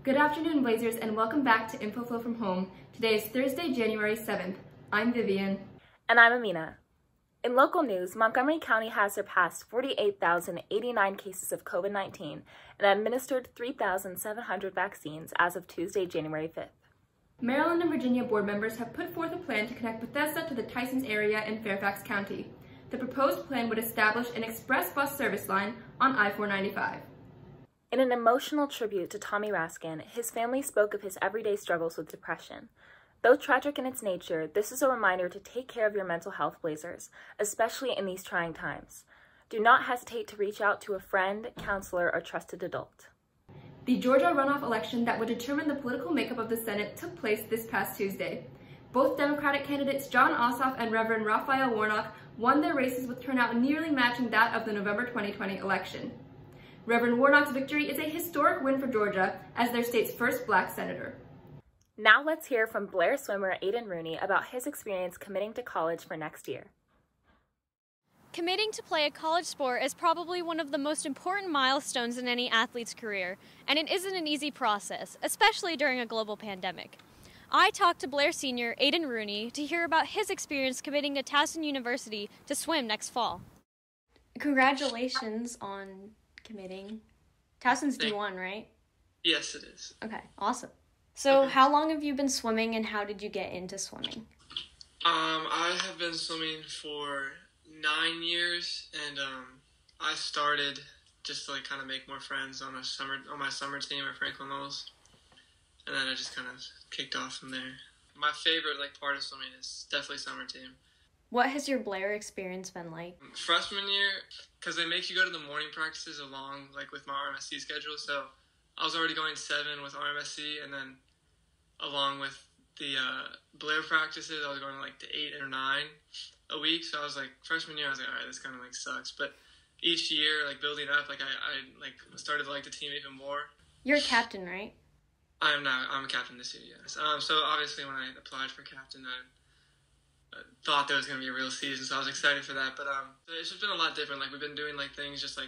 Good afternoon, Blazers, and welcome back to InfoFlow from Home. Today is Thursday, January 7th. I'm Vivian. And I'm Amina. In local news, Montgomery County has surpassed 48,089 cases of COVID-19 and administered 3,700 vaccines as of Tuesday, January 5th. Maryland and Virginia board members have put forth a plan to connect Bethesda to the Tysons area in Fairfax County. The proposed plan would establish an express bus service line on I-495. In an emotional tribute to Tommy Raskin, his family spoke of his everyday struggles with depression. Though tragic in its nature, this is a reminder to take care of your mental health, Blazers, especially in these trying times. Do not hesitate to reach out to a friend, counselor, or trusted adult. The Georgia runoff election that would determine the political makeup of the Senate took place this past Tuesday. Both Democratic candidates Jon Ossoff and Reverend Raphael Warnock won their races with turnout nearly matching that of the November 2020 election. Reverend Warnock's victory is a historic win for Georgia as their state's first black senator. Now let's hear from Blair swimmer Aiden Rooney about his experience committing to college for next year. Committing to play a college sport is probably one of the most important milestones in any athlete's career, and it isn't an easy process, especially during a global pandemic. I talked to Blair senior Aiden Rooney to hear about his experience committing to Towson University to swim next fall. Congratulations on committing. Towson's D1, right? Yes, it is. Okay, awesome. So how long have you been swimming and how did you get into swimming? I have been swimming for 9 years, and I started just to kind of make more friends on my summer team at Franklin Knowles, and then I just kind of kicked off from there. My favorite part of swimming is definitely summer team. What has your Blair experience been like? Freshman year, because they make you go to the morning practices along with my RMSC schedule, so I was already going 7 with RMSC, and then along with the Blair practices, I was going to 8 or 9 a week. So I was freshman year, I was all right, this kind of sucks. But each year, building up, I started to like the team even more. You're a captain, right? I'm a captain this year, yes. So obviously when I applied for captain, I thought there was going to be a real season, so I was excited for that. But it's just been a lot different. We've been doing things just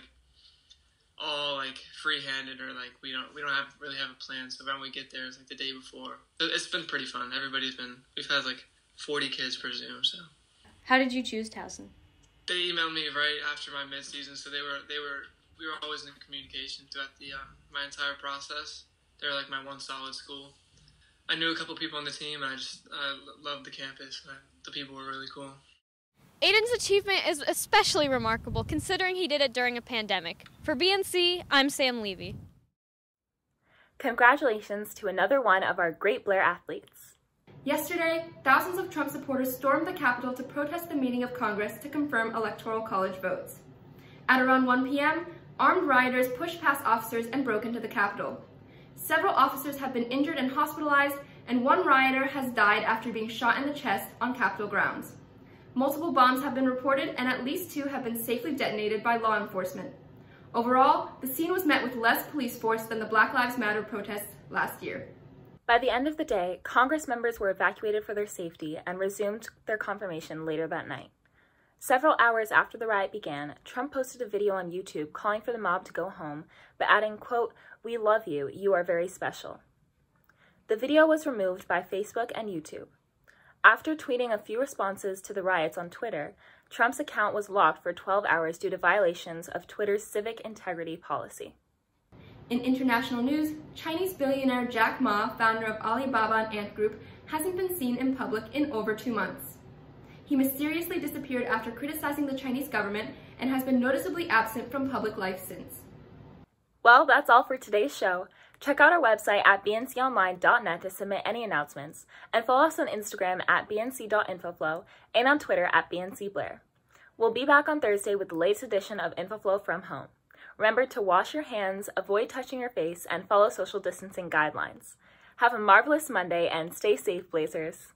all free-handed, or we don't really have a plan. So when we get there, it's the day before. So it's been pretty fun. We've had 40 kids per Zoom. So how did you choose Towson? They emailed me right after my mid-season, so we were always in communication throughout my entire process. They're my one solid school. I knew a couple people on the team, and I loved the campus. The people were really cool. Aiden's achievement is especially remarkable considering he did it during a pandemic. For BNC, I'm Sam Levy. Congratulations to another one of our great Blair athletes. Yesterday, thousands of Trump supporters stormed the Capitol to protest the meeting of Congress to confirm Electoral College votes. At around 1 p.m., armed rioters pushed past officers and broke into the Capitol. Several officers have been injured and hospitalized, and one rioter has died after being shot in the chest on Capitol grounds. Multiple bombs have been reported, and at least 2 have been safely detonated by law enforcement. Overall, the scene was met with less police force than the Black Lives Matter protests last year. By the end of the day, Congress members were evacuated for their safety and resumed their confirmation later that night. Several hours after the riot began, Trump posted a video on YouTube calling for the mob to go home, but adding, quote, "We love you, you are very special." The video was removed by Facebook and YouTube. After tweeting a few responses to the riots on Twitter, Trump's account was locked for 12 hours due to violations of Twitter's civic integrity policy. In international news, Chinese billionaire Jack Ma, founder of Alibaba and Ant Group, hasn't been seen in public in over 2 months. He mysteriously disappeared after criticizing the Chinese government and has been noticeably absent from public life since. Well, that's all for today's show. Check out our website at bnconline.net to submit any announcements, and follow us on Instagram at bnc.infoflow and on Twitter at bncblair. We'll be back on Thursday with the latest edition of InfoFlow from home. Remember to wash your hands, avoid touching your face, and follow social distancing guidelines. Have a marvelous Monday and stay safe, Blazers.